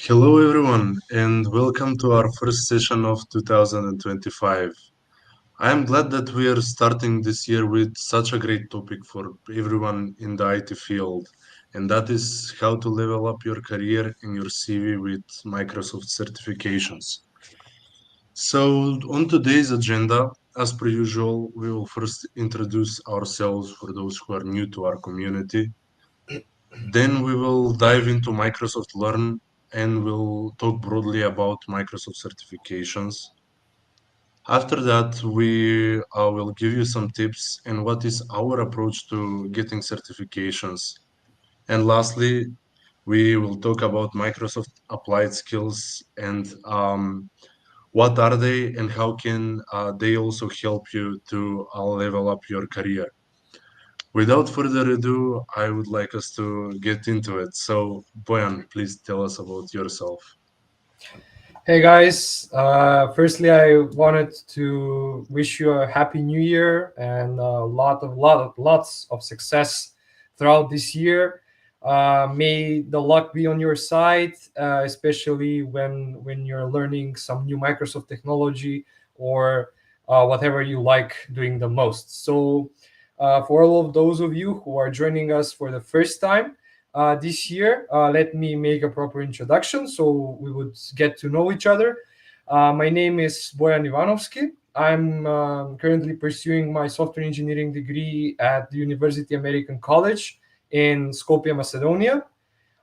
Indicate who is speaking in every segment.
Speaker 1: Hello, everyone, and welcome to our first session of 2025. I am glad that we are starting this year with such a great topic for everyone in the IT field, and that is how to level up your career and your CV with Microsoft certifications. So, on today's agenda, as per usual, we will first introduce ourselves for those who are new to our community. Then we will dive into Microsoft Learn and we'll talk broadly about Microsoft certifications. After that, we will give you some tips and what is our approach to getting certifications. And lastly, we will talk about Microsoft applied skills and what are they and how can they also help you to level up your career. Without further ado, I would like us to get into it. So, Boyan, please tell us about yourself.
Speaker 2: Hey guys, firstly, I wanted to wish you a happy new year and lots of success throughout this year. May the luck be on your side, especially when you're learning some new Microsoft technology or whatever you like doing the most. So, for all of those of you who are joining us for the first time, this year. Let me make a proper introduction so we would get to know each other. My name is Bojan Ivanovski. I'm currently pursuing my software engineering degree at the University American College in Skopje, Macedonia.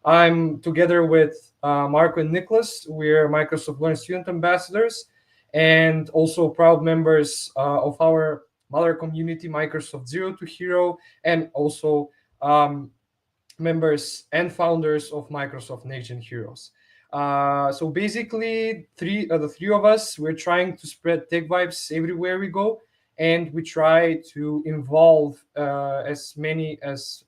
Speaker 2: I'm together with Marco and Nicholas. We're Microsoft Learn student ambassadors and also proud members of our mother community, Microsoft Zero to Hero, and also members and founders of Microsoft NextGen Heroes. So basically, the three of us, we're trying to spread tech vibes everywhere we go, and we try to involve as many as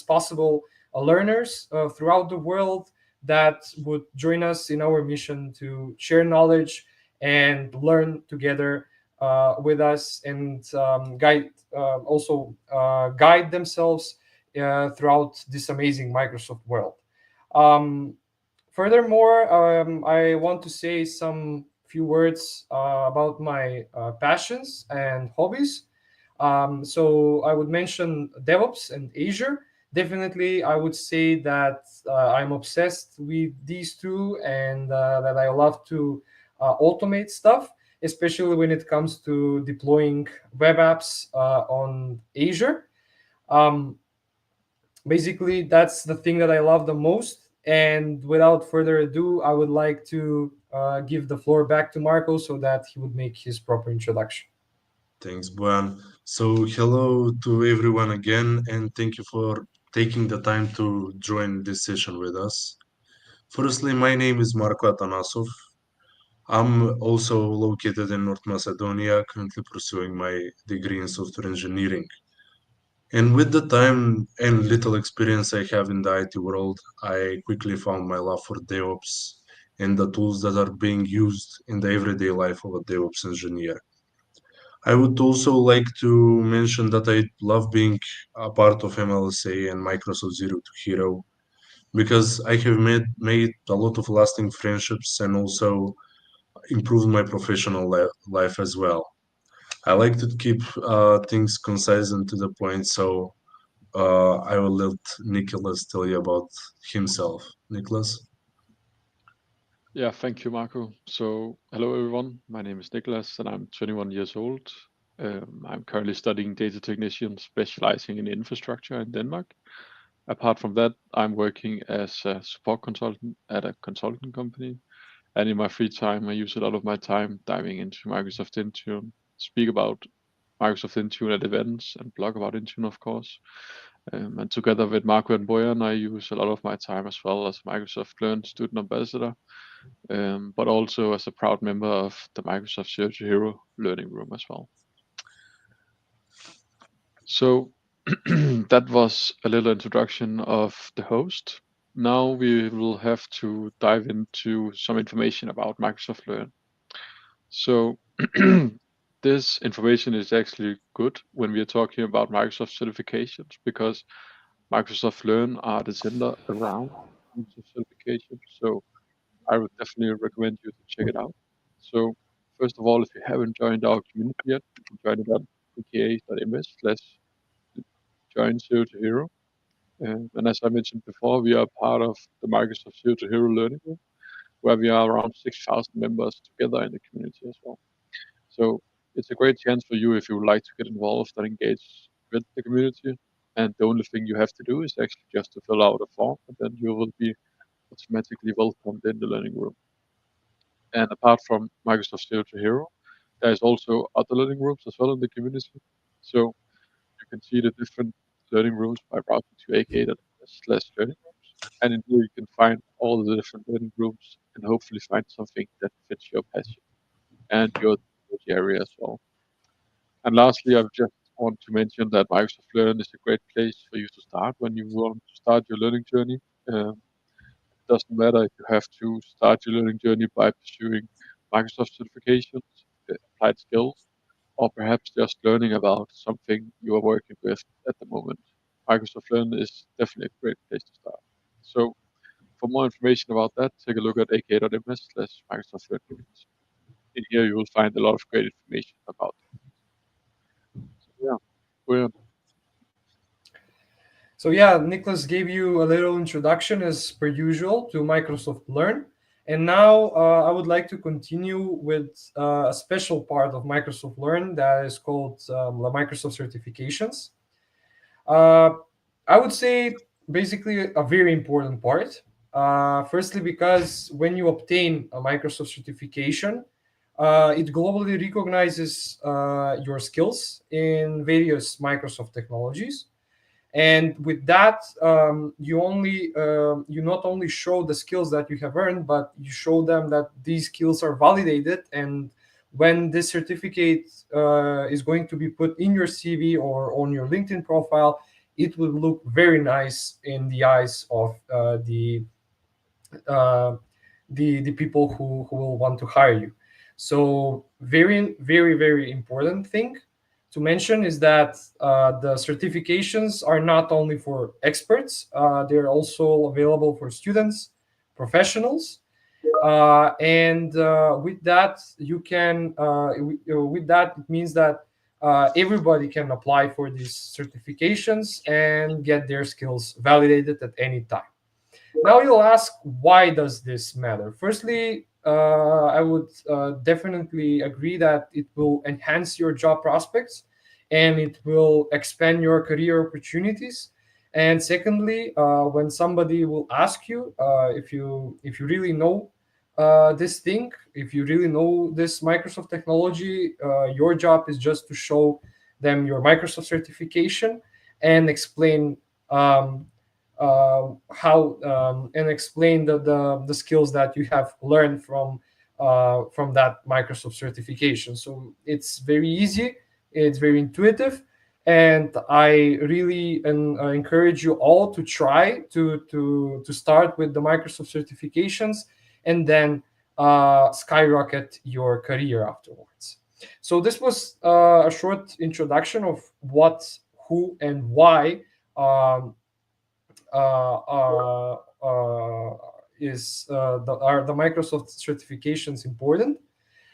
Speaker 2: possible learners throughout the world that would join us in our mission to share knowledge and learn together with us and guide themselves throughout this amazing Microsoft world. Um, Furthermore, I want to say some few words about my passions and hobbies. So I would mention DevOps and Azure. Definitely, I would say that I'm obsessed with these two and that I love to automate stuff, especially when it comes to deploying web apps on Azure. Um, Basically, that's the thing that I love the most. And without further ado, I would like to give the floor back to Marco so that he would make his proper introduction.
Speaker 1: Thanks, Boyan. So, hello to everyone again, and thank you for taking the time to join this session with us. Firstly, my name is Marco Atanasov. I'm also located in North Macedonia, currently pursuing my degree in software engineering. And with the time and little experience I have in the IT world, I quickly found my love for DevOps and the tools that are being used in the everyday life of a DevOps engineer. I would also like to mention that I love being a part of MLSA and Microsoft Zero to Hero because I have made a lot of lasting friendships and also improved my professional life as well. I like to keep things concise and to the point, so I will let Nicholas tell you about himself. Nicholas?
Speaker 3: Yeah, thank you, Marco. So, hello everyone. My name is Nicholas and I'm 21 years old. I'm currently studying data technician, specializing in infrastructure in Denmark. Apart from that, I'm working as a support consultant at a consulting company. And in my free time, I use a lot of my time diving into Microsoft Intune, speak about Microsoft Intune at events, and blog about Intune, of course. And together with Marco and Boyan, I use a lot of my time as well as Microsoft Learn student ambassador, but also as a proud member of the Microsoft Zero to Hero learning room as well. So that was a little introduction of the host. Now we will have to dive into some information about Microsoft Learn. So this information is actually good when we are talking about Microsoft certifications because Microsoft Learn are the center around Microsoft certification. So I would definitely recommend you to check it out. So first of all, if you haven't joined our community yet, you can join it at aka.ms/join Zero to Hero. And as I mentioned before, we are part of the Microsoft Zero to Hero Learning Group, where we are around 6,000 members together in the community as well. So it's a great chance for you if you would like to get involved and engage with the community. And the only thing you have to do is actually just to fill out a form, and then you will be automatically welcomed in the learning room. And apart from Microsoft Zero to Hero, there's also other learning rooms as well in the community. So you can see the different learning rooms by browsing to aka.slash learning rooms. And in here you can find all the different learning rooms and hopefully find something that fits your passion and your technology area as well. And lastly, I just want to mention that Microsoft Learn is a great place for you to start when you want to start your learning journey. It doesn't matter if you have to start your learning journey by pursuing Microsoft certifications, applied skills, or perhaps just learning about something you are working with at the moment. Microsoft Learn is definitely a great place to start. So for more information about that, take a look at aka.ms/Microsoft Learn community. In here, you will find a lot of great information about it. So yeah, we're
Speaker 2: So yeah, Nicholas gave you a little introduction as per usual to Microsoft Learn. And now I would like to continue with a special part of Microsoft Learn that is called the Microsoft certifications. Uh, I would say basically a very important part. Firstly, because when you obtain a Microsoft certification, it globally recognizes your skills in various Microsoft technologies, and with that you not only show the skills that you have earned, but you show them that these skills are validated. And when this certificate is going to be put in your CV or on your LinkedIn profile, it will look very nice in the eyes of uh, the people who will want to hire you. So very very very important thing to mention is that the certifications are not only for experts, they're also available for students, professionals, and with that you can with that it means that everybody can apply for these certifications and get their skills validated at any time. Now you'll ask, why does this matter? Firstly, I would definitely agree that it will enhance your job prospects and it will expand your career opportunities. And secondly, when somebody will ask you if you really know this thing, if you really know this Microsoft technology, your job is just to show them your Microsoft certification and explain um, how and explain the skills that you have learned from that Microsoft certification. So it's very easy, it's very intuitive, and I really encourage you all to try to start with the Microsoft certifications and then skyrocket your career afterwards. So this was a short introduction of what, who, and why um, uh, is are the Microsoft certifications important.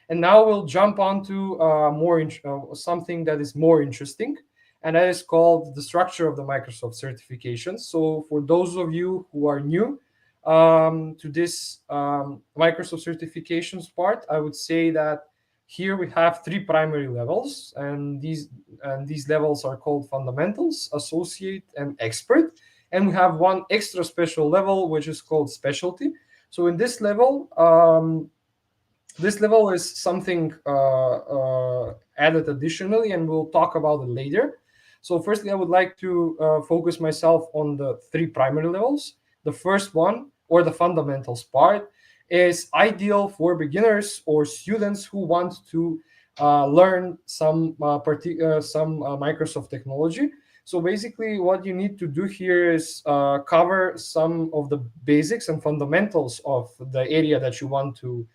Speaker 2: And now we'll jump on to something that is more interesting, and that is called the structure of the Microsoft certifications. So for those of you who are new to this Microsoft certifications part, I would say that here we have three primary levels, and these levels are called fundamentals, associate, and expert. And we have one extra special level which is called specialty. So in this level is something added additionally, and we'll talk about it later. So firstly, I would like to focus myself on the three primary levels. The first one, or the fundamentals part, is ideal for beginners or students who want to learn some Microsoft technology. So basically, what you need to do here is cover some of the basics and fundamentals of the area that you want to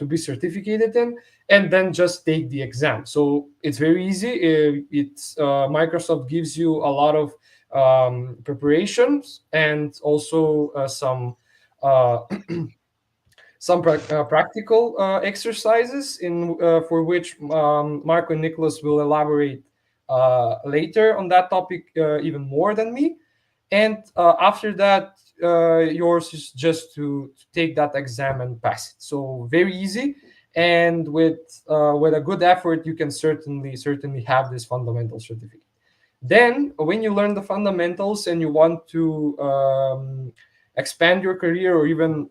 Speaker 2: be certificated in, and then just take the exam. So it's very easy. It's Microsoft gives you a lot of preparations and also some uh, some practical exercises in for which Marco and Nicholas will elaborate later on that topic even more than me. And after that, yours is just to take that exam and pass it. So very easy, and with a good effort, you can certainly have this fundamental certificate. Then, when you learn the fundamentals and you want to expand your career or even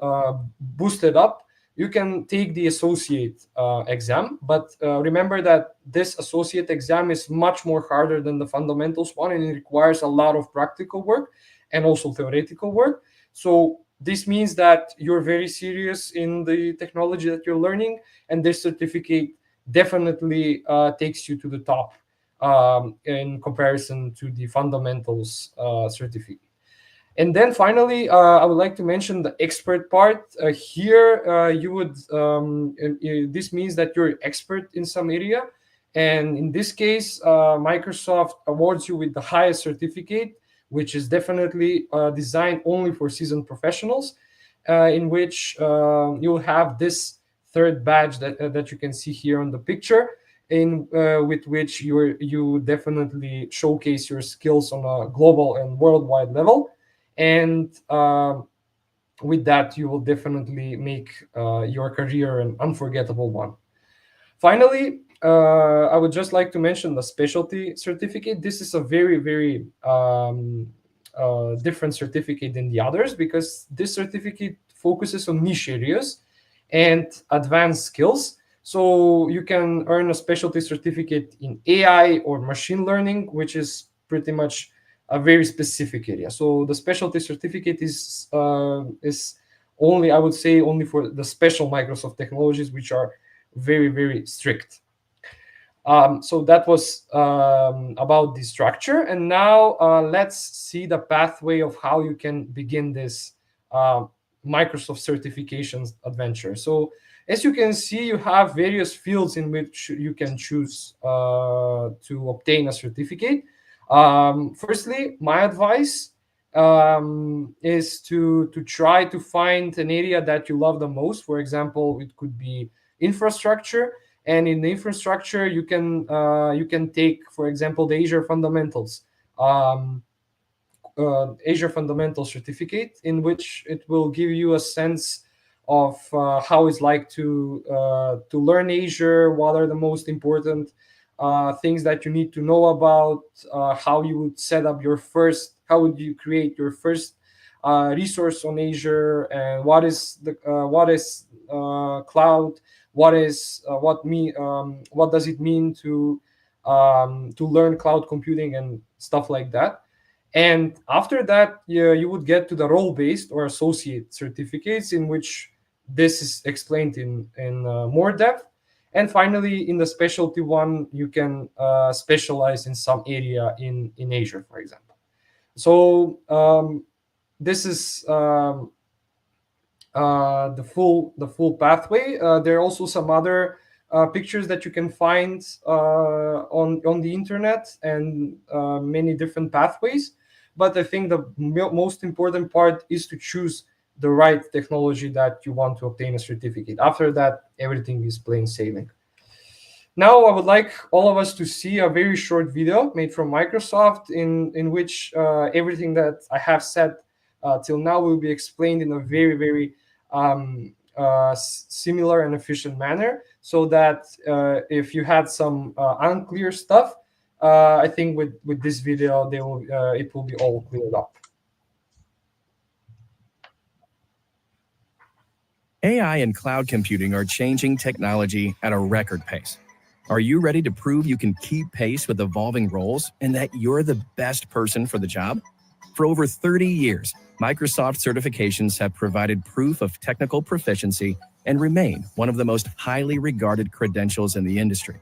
Speaker 2: boost it up, you can take the associate exam. But remember that this associate exam is much more harder than the fundamentals one, and it requires a lot of practical work and also theoretical work. So this means that you're very serious in the technology that you're learning, and this certificate definitely takes you to the top in comparison to the fundamentals certificate. And then finally, I would like to mention the expert part. Here, you would this means that you're expert in some area, and in this case, Microsoft awards you with the highest certificate, which is definitely designed only for seasoned professionals, in which you'll have this third badge that you can see here on the picture, in with which you definitely showcase your skills on a global and worldwide level. And with that, you will definitely make your career an unforgettable one. Finally, I would just like to mention the specialty certificate. This is a very, very different certificate than the others, because this certificate focuses on niche areas and advanced skills. So you can earn a specialty certificate in AI or machine learning, which is pretty much a very specific area. So the specialty certificate is only, I would say, only for the special Microsoft technologies, which are very, very strict. So that was about the structure. And now let's see the pathway of how you can begin this Microsoft certifications adventure. So as you can see, you have various fields in which you can choose to obtain a certificate. Firstly, my advice is to try to find an area that you love the most. For example, it could be infrastructure, and in the infrastructure, you can take, for example, the Azure Fundamentals. Azure Fundamentals certificate, in which it will give you a sense of how it's like to learn Azure, what are the most important things that you need to know about, how you would set up how would you create your first resource on Azure, and what is cloud, what does it mean to learn cloud computing and stuff like that. And after that, you would get to the role-based or associate certificates, in which this is explained in more depth. And finally, in the specialty one, you can specialize in some area in Azure, for example. So this is the full pathway. There are also some other pictures that you can find on the internet, and many different pathways. But I think the most important part is to choose the right technology that you want to obtain a certificate. After that, everything is plain sailing. Now, I would like all of us to see a very short video made from Microsoft, in which everything that I have said till now will be explained in a very, very similar and efficient manner, so that if you had some unclear stuff, I think with this video, it will be all cleared up.
Speaker 4: AI and cloud computing are changing technology at a record pace. Are you ready to prove you can keep pace with evolving roles and that you're the best person for the job? For over 30 years, Microsoft certifications have provided proof of technical proficiency and remain one of the most highly regarded credentials in the industry.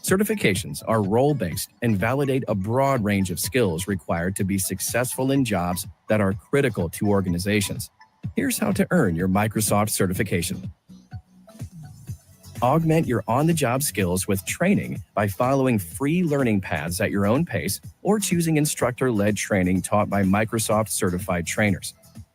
Speaker 4: Certifications are role-based and validate a broad range of skills required to be successful in jobs that are critical to organizations. Here's how to earn your Microsoft certification. Augment your on-the-job skills with training by following free learning paths at your own pace or choosing instructor-led training taught by Microsoft certified trainers.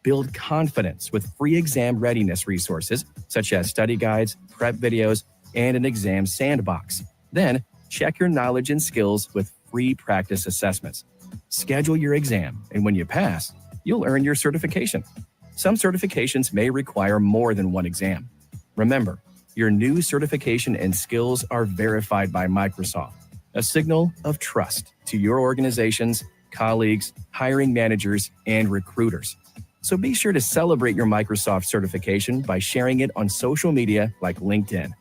Speaker 4: Build confidence with free exam readiness resources such as study guides, prep videos, and an exam sandbox. Then, check your knowledge and skills with free practice assessments. Schedule your exam, and when you pass, you'll earn your certification. Some certifications may require more than one exam. Remember, your new certification and skills are verified by Microsoft, a signal of trust to your organizations, colleagues, hiring managers, and recruiters. So be sure to celebrate your Microsoft certification by sharing it on social media like LinkedIn.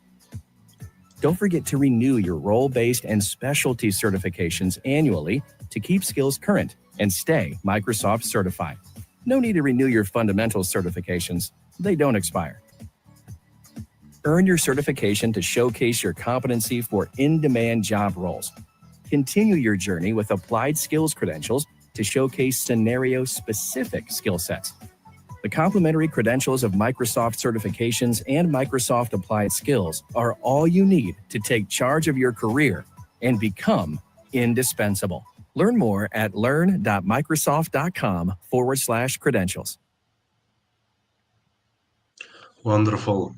Speaker 4: Don't forget to renew your role-based and specialty certifications annually to keep skills current and stay Microsoft certified. No need to renew your fundamental certifications. They don't expire. Earn your certification to showcase your competency for in-demand job roles. Continue your journey with applied skills credentials to showcase scenario-specific skill sets. The complementary credentials of Microsoft certifications and Microsoft applied skills are all you need to take charge of your career and become indispensable. Learn more at learn.microsoft.com/credentials.
Speaker 1: Wonderful.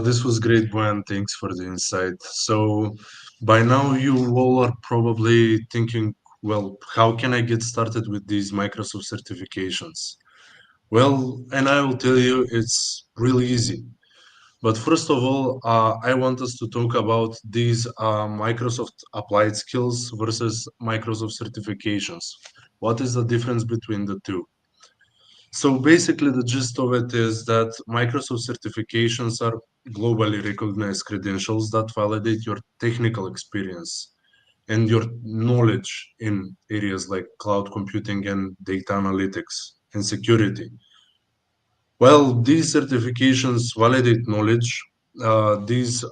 Speaker 1: This was great, Brian. Thanks for the insight. So, by now, you all are probably thinking, well, how can I get started with these Microsoft certifications? Well, and I will tell you, it's really easy. But first of all, I want us to talk about these Microsoft applied skills versus Microsoft certifications. What is the difference between the two? So basically, the gist of it is that Microsoft certifications are globally recognized credentials that validate your technical experience and your knowledge in areas like cloud computing and data analytics and security. Well, these certifications validate knowledge. These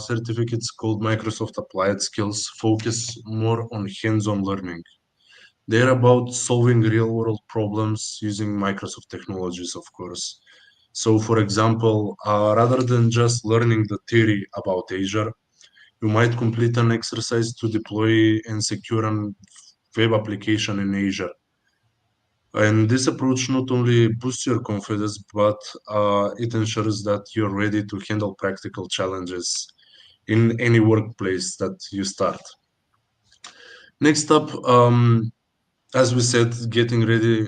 Speaker 1: certificates called Microsoft Applied Skills focus more on hands-on learning. They're about solving real-world problems using Microsoft technologies, of course. So, for example, rather than just learning the theory about Azure, you might complete an exercise to deploy and secure a web application in Azure. And this approach not only boosts your confidence, but it ensures that you're ready to handle practical challenges in any workplace that you start. Next up, as we said, getting ready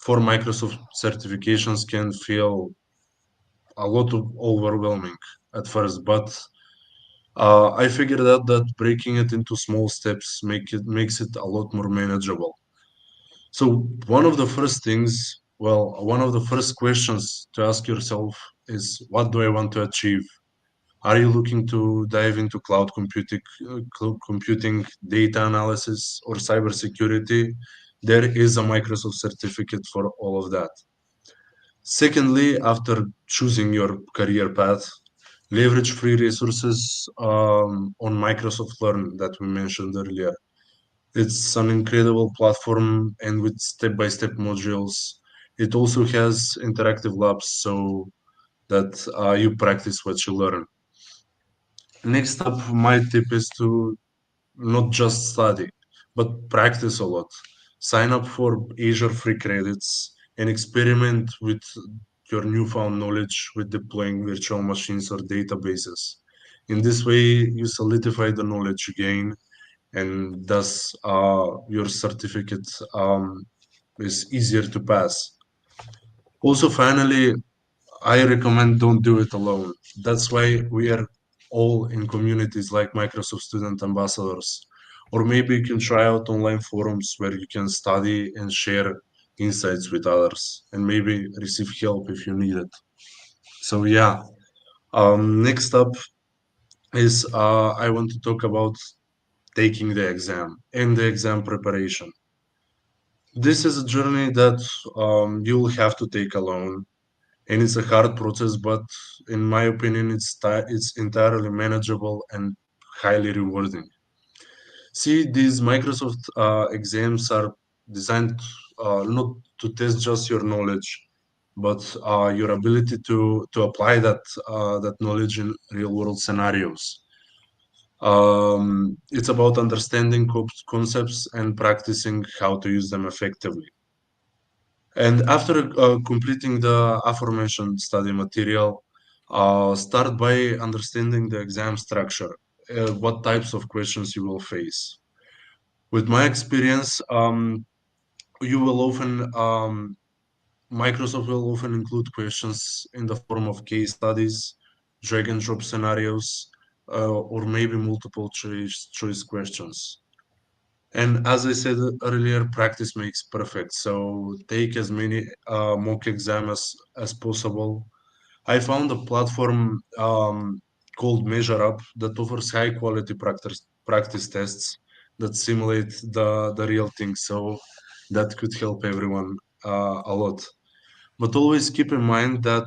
Speaker 1: for Microsoft certifications can feel a lot of overwhelming at first, but I figured out that breaking it into small steps makes it a lot more manageable. So one of the first questions to ask yourself is, what do I want to achieve? Are you looking to dive into cloud computing, data analysis, or cybersecurity? There is a Microsoft certificate for all of that. Secondly, after choosing your career path, leverage free resources on Microsoft Learn that we mentioned earlier. It's an incredible platform and with step-by-step modules. It also has interactive labs so that you practice what you learn. Next up, my tip is to not just study, but practice a lot. Sign up for Azure free credits and experiment with your newfound knowledge with deploying virtual machines or databases. In this way, you solidify the knowledge you gain, and thus your certificate is easier to pass. Also, finally, I recommend don't do it alone. That's why we are all in communities like Microsoft Student Ambassadors. Or maybe you can try out online forums where you can study and share insights with others and maybe receive help if you need it. So, yeah, next up is I want to talk about taking the exam and the exam preparation. This is a journey that you'll have to take alone, and it's a hard process, but in my opinion, it's entirely manageable and highly rewarding. See, these Microsoft exams are designed not to test just your knowledge, but your ability to apply that knowledge in real world scenarios. It's about understanding concepts and practicing how to use them effectively. And after completing the aforementioned study material, start by understanding the exam structure, what types of questions you will face. With my experience, you will often Microsoft will often include questions in the form of case studies, drag and drop scenarios, or maybe multiple choice questions. And as I said earlier, practice makes perfect. So take as many mock exams as possible. I found a platform called MeasureUp that offers high quality practice tests that simulate the real thing. So that could help everyone a lot. But always keep in mind that,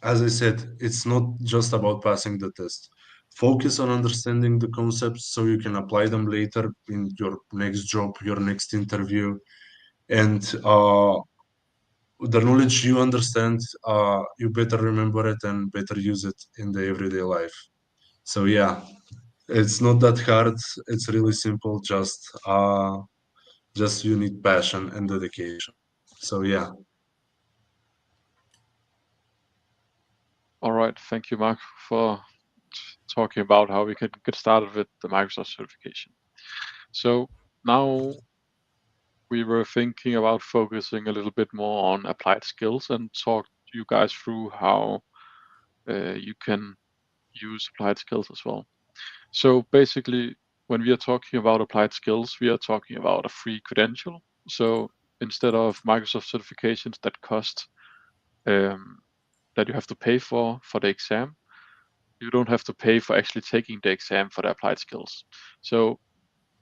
Speaker 1: as I said, it's not just about passing the test. Focus on understanding the concepts so you can apply them later in your next job, your next interview, and the knowledge you understand, you better remember it and better use it in the everyday life. So yeah, it's not that hard. It's really simple. Just you need passion and dedication. So yeah.
Speaker 3: All right, thank you, Mark, for talking about how we can get started with the Microsoft certification. So now we were thinking about focusing a little bit more on applied skills and talk you guys through how you can use applied skills as well. So basically, when we are talking about applied skills, we are talking about a free credential. So instead of Microsoft certifications that cost um, that you have to pay for the exam, you don't have to pay for actually taking the exam for the applied skills. So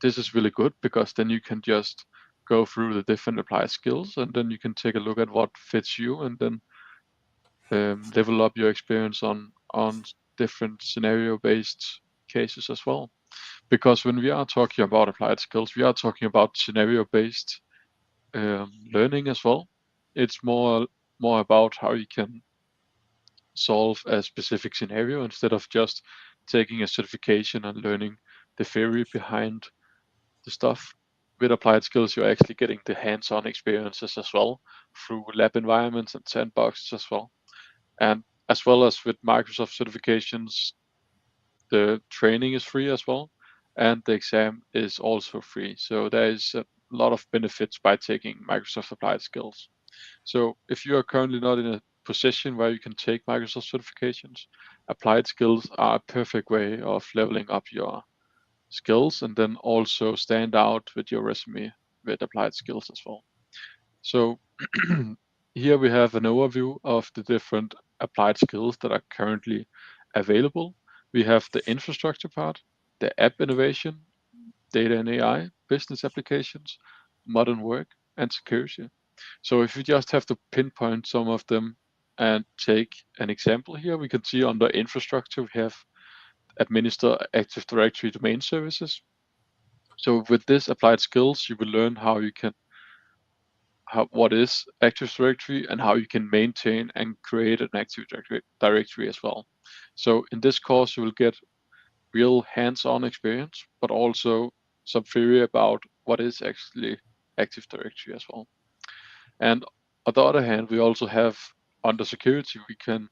Speaker 3: this is really good because then you can just go through the different applied skills and then you can take a look at what fits you and then level up your experience on different scenario based cases as well. Because when we are talking about applied skills, we are talking about scenario based learning as well. It's more about how you can solve a specific scenario instead of just taking a certification and learning the theory behind the stuff. With applied skills, you're actually getting the hands-on experiences as well through lab environments and sandboxes as well. And as well as with Microsoft certifications, the training is free as well, and the exam is also free. So there is a lot of benefits by taking Microsoft applied skills. So if you are currently not in a position where you can take Microsoft certifications, applied skills are a perfect way of leveling up your skills and then also stand out with your resume with applied skills as well. So here we have an overview of the different applied skills that are currently available. We have the infrastructure part, the app innovation, data and AI, business applications, modern work, and security. So if we just have to pinpoint some of them and take an example here, we can see under infrastructure, we have administer Active Directory domain services. So with this applied skills, you will learn how you can what is Active Directory and how you can maintain and create an Active Directory as well. So in this course, you will get real hands-on experience, but also some theory about what is actually Active Directory as well. And on the other hand, we also have under security, we can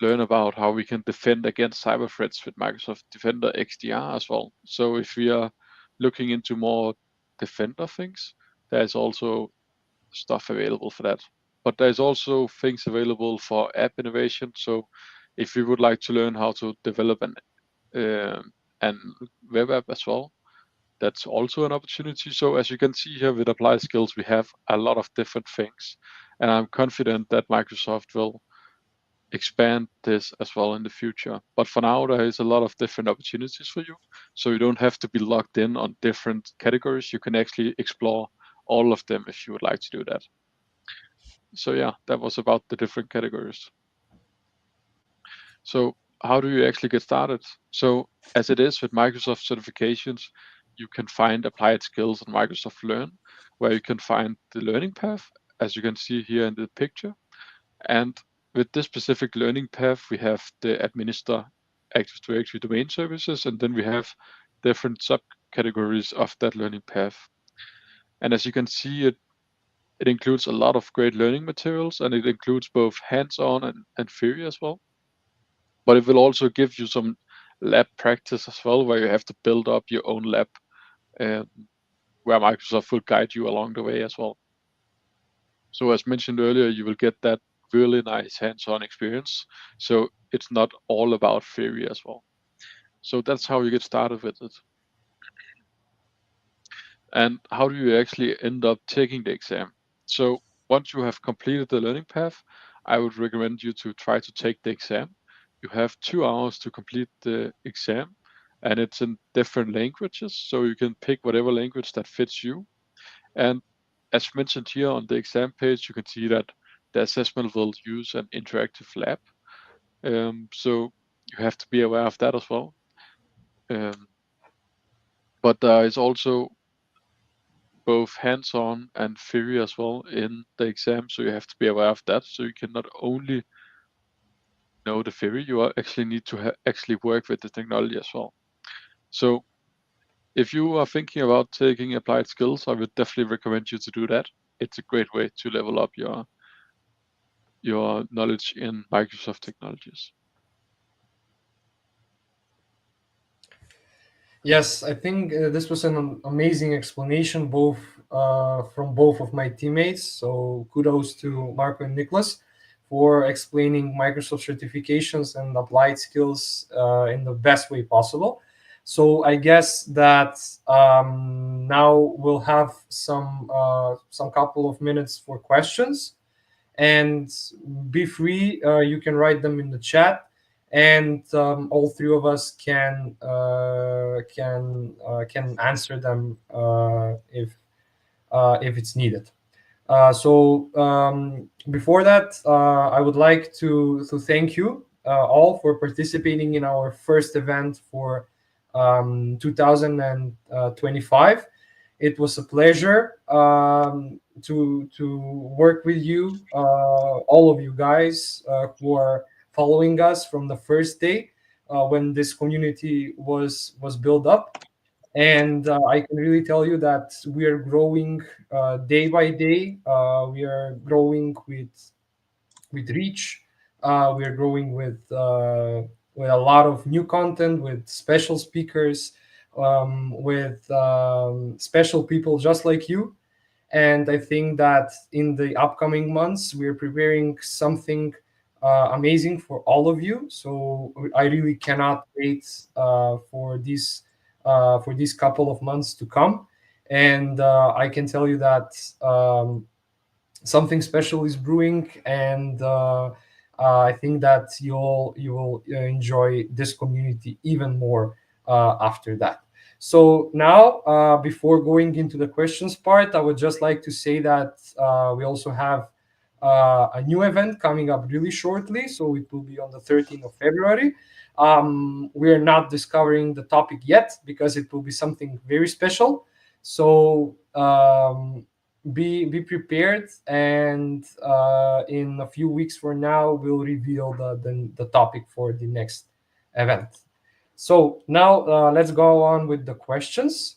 Speaker 3: learn about how we can defend against cyber threats with Microsoft Defender XDR as well. So if we are looking into more Defender things, there's also stuff available for that. But there's also things available for app innovation. So if you would like to learn how to develop an web app as well, that's also an opportunity. So as you can see here with applied skills, we have a lot of different things. And I'm confident that Microsoft will expand this as well in the future. But for now, there is a lot of different opportunities for you. So you don't have to be locked in on different categories. You can actually explore all of them if you would like to do that. So yeah, that was about the different categories. So how do you actually get started? So as it is with Microsoft certifications, you can find applied skills on Microsoft Learn, where you can find the learning path, as you can see here in the picture. And with this specific learning path, we have the administer Active Directory domain services, and then we have different subcategories of that learning path. And as you can see, It includes a lot of great learning materials, and it includes both hands-on and theory as well. But it will also give you some lab practice as well, where you have to build up your own lab, um, where Microsoft will guide you along the way as well. So as mentioned earlier, you will get that really nice hands-on experience. So it's not all about theory as well. So that's how you get started with it. And how do you actually end up taking the exam? So once you have completed the learning path, I would recommend you to try to take the exam. You have 2 hours to complete the exam, and it's in different languages. So you can pick whatever language that fits you. And as mentioned here on the exam page, you can see that the assessment will use an interactive lab. So you have to be aware of that as well. Um, but there is also both hands-on and theory as well in the exam, so you have to be aware of that. So you can not only know the theory, you actually need to actually work with the technology as well. So if you are thinking about taking applied skills, I would definitely recommend you to do that. It's a great way to level up your knowledge in Microsoft technologies.
Speaker 2: Yes, I think this was an amazing explanation, both from both of my teammates. So kudos to Marco and Nicholas for explaining Microsoft certifications and applied skills in the best way possible. So I guess that now we'll have some couple of minutes for questions, and be free. You can write them in the chat, and all three of us can answer them if it's needed. Before that, I would like to thank you all for participating in our first event for 2025. It was a pleasure to work with you, all of you guys who are following us from the first day when this community was built up. And I can really tell you that we are growing day by day. We are growing with reach. We are growing with a lot of new content, with special speakers, with special people just like you. And I think that in the upcoming months, we're preparing something amazing for all of you. So I really cannot wait for these couple of months to come. And I can tell you that something special is brewing, and I think that you will enjoy this community even more after that. So now, before going into the questions part, I would just like to say that we also have a new event coming up really shortly. So it will be on the 13th of February. We are not discovering the topic yet because it will be something very special. So be prepared, and in a few weeks from now we'll reveal the topic for the next event. So now let's go on with the questions.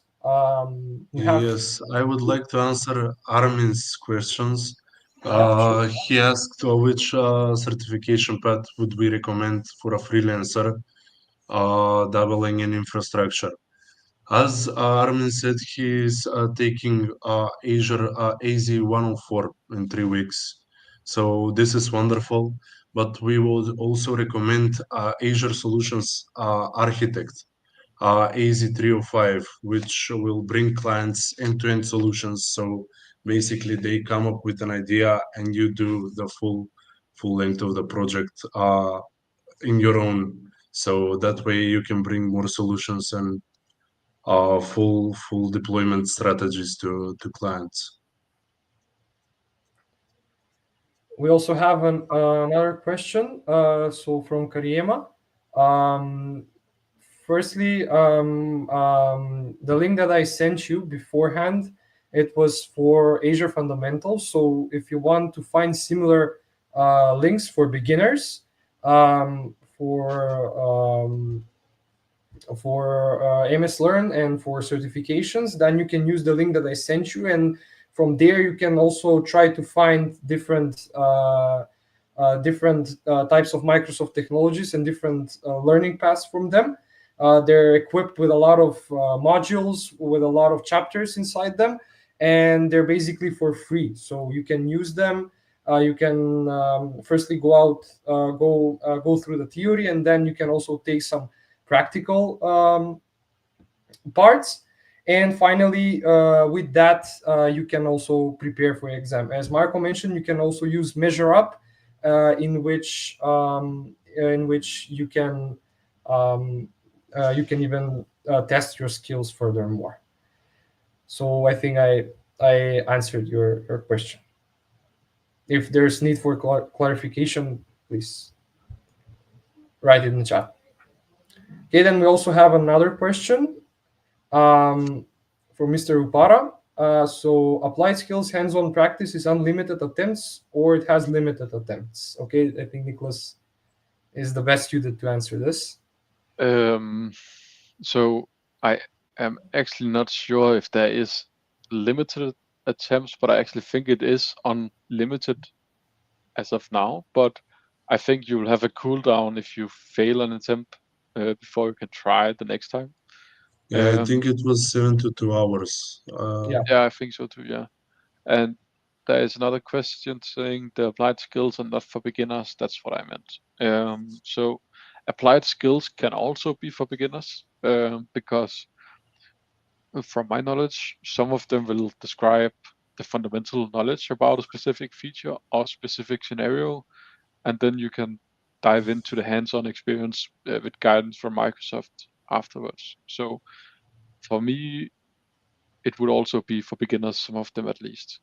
Speaker 2: We have
Speaker 1: Yes, I would like to answer Armin's questions.
Speaker 2: Yeah, sure.
Speaker 1: He asked which certification path would we recommend for a freelancer dabbling in infrastructure. As Armin said, he is taking Azure AZ-104 in 3 weeks. So this is wonderful, but we would also recommend Azure Solutions Architect, AZ-305, which will bring clients end-to-end solutions. So basically, they come up with an idea and you do the full length of the project in your own. So that way you can bring more solutions and full deployment strategies to clients.
Speaker 2: We also have another question. So from Kariema. Um, Firstly, the link that I sent you beforehand, it was for Azure Fundamentals. So if you want to find similar links for beginners, um, for um, MS Learn and for certifications, then you can use the link that I sent you. And from there you can also try to find different types of Microsoft technologies and different learning paths from them. They're equipped with a lot of modules with a lot of chapters inside them, and they're basically for free, so you can use them. You can firstly go through the theory, and then you can also take some practical parts. And finally, with that, you can also prepare for exam. As Marco mentioned, you can also use Measure Up, in which you can even test your skills furthermore. So I think I answered your question. If there's need for clarification, please write it in the chat. Okay, then we also have another question for Mr. Upara. So applied skills hands-on practice is unlimited attempts, or it has limited attempts? Okay, I think Nicholas is the best suited to answer this.
Speaker 3: So I am actually not sure if there is limited attempts, but I actually think it is unlimited as of now. But I think you will have a cooldown if you fail an attempt before you can try it the next time.
Speaker 1: Yeah, I think it was 72 hours.
Speaker 2: Yeah.
Speaker 3: Yeah, I think so too. Yeah, and there is another question saying the applied skills are not for beginners. That's what I meant. So applied skills can also be for beginners because from my knowledge, some of them will describe the fundamental knowledge about a specific feature or specific scenario, and then you can dive into the hands-on experience with guidance from Microsoft afterwards. So for me, it would also be for beginners, some of them at least.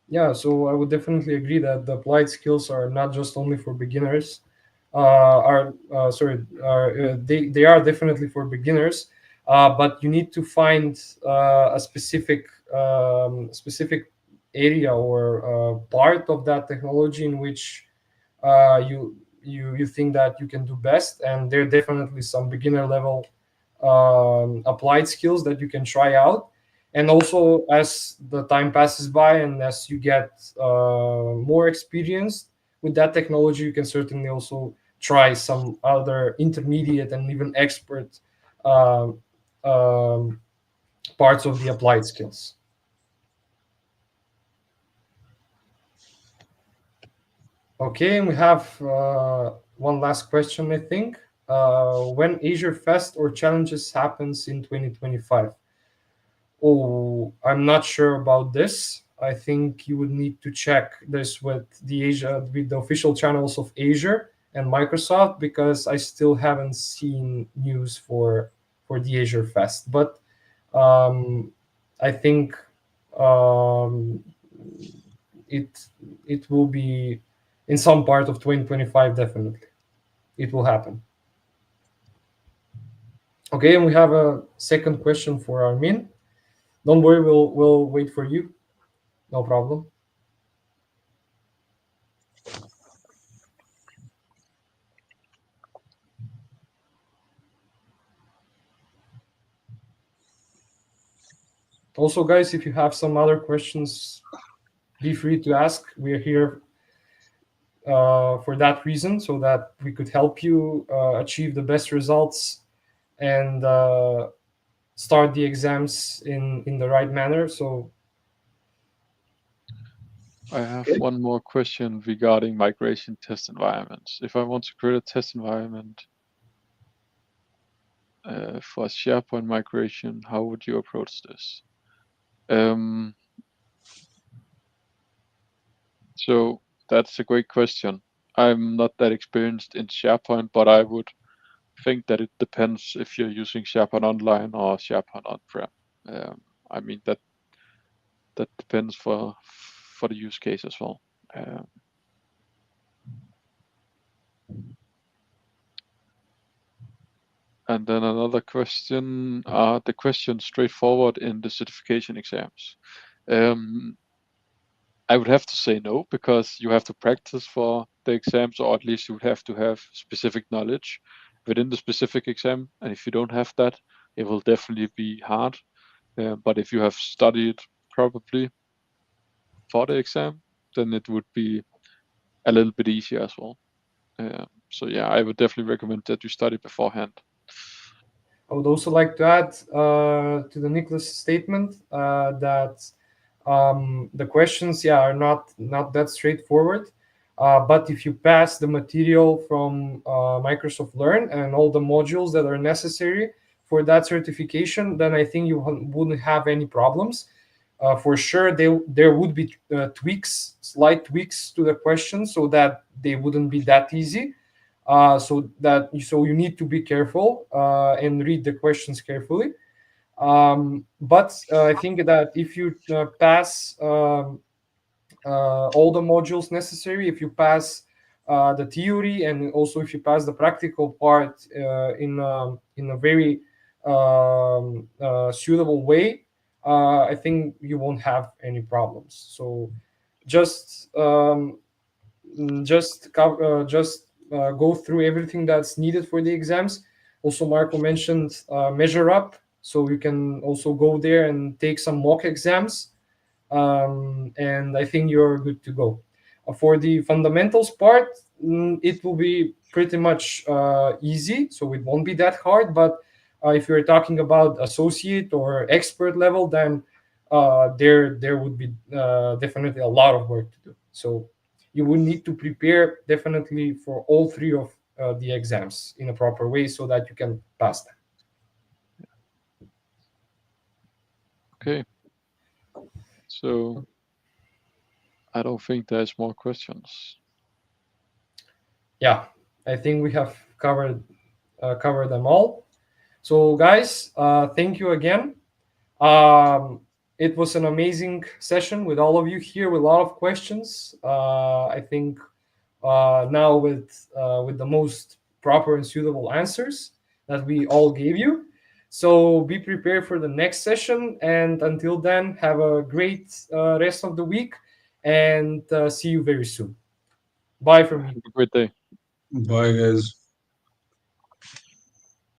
Speaker 2: Yeah, so I would definitely agree that the applied skills are not just only for beginners. They are definitely for beginners, but you need to find a specific area or part of that technology in which you think that you can do best, and there are definitely some beginner level applied skills that you can try out. And also, as the time passes by and as you get more experienced with that technology, you can certainly also try some other intermediate and even expert um, um, parts of the applied skills. Okay, and we have one last question, I think. When Azure Fest or challenges happens in 2025? Oh, I'm not sure about this. I think you would need to check this with the official channels of Azure and Microsoft, because I still haven't seen news for the Azure Fest. But I think um, it it will be in some part of 2025. Definitely, it will happen. Okay, and we have a second question for Armin. Don't worry, we'll wait for you. No problem. Also, guys, if you have some other questions, be free to ask. We're here for that reason, so that we could help you achieve the best results and start the exams in the right manner. So
Speaker 3: I have
Speaker 2: okay.
Speaker 3: one more question regarding migration test environments. If I want to create a test environment for SharePoint migration, how would you approach this? So that's a great question. I'm not that experienced in SharePoint, but I would think that it depends if you're using SharePoint Online or SharePoint On-prem. I mean that depends for the use case as well. And then another question, the question straightforward in the certification exams. I would have to say no, because you have to practice for the exams, or at least you would have to have specific knowledge. within the specific exam. And if you don't have that, it will definitely be hard. But if you have studied probably for the exam, then it would be a little bit easier as well. So yeah, I would definitely recommend that you study beforehand.
Speaker 2: I would also like to add to the Nicholas statement that the questions, are not that straightforward. But if you pass the material from Microsoft Learn and all the modules that are necessary for that certification, then I think you wouldn't have any problems. For sure, there would be slight tweaks to the questions, so that they wouldn't be that easy. So you need to be careful and read the questions carefully. But I think that if you pass all the modules necessary, if you pass the theory, and also if you pass the practical part in a very suitable way, I think you won't have any problems. So just go through everything that's needed for the exams. Also, Marco mentioned Measure Up, so you can also go there and take some mock exams, and I think you're good to go. For the fundamentals part, it will be pretty much easy, so it won't be that hard. But if you're talking about associate or expert level, then there would be definitely a lot of work to do. So you will need to prepare definitely for all three of the exams in a proper way so that you can pass them.
Speaker 3: Okay. So I don't think there's more questions.
Speaker 2: Yeah, I think we have covered them all. So guys, thank you again. It was an amazing session with all of you here with a lot of questions. I think now with the most proper and suitable answers that we all gave you. So be prepared for the next session, and until then, have a great rest of the week, and see you very soon. Bye from me.
Speaker 3: Have a great day.
Speaker 1: Bye, guys.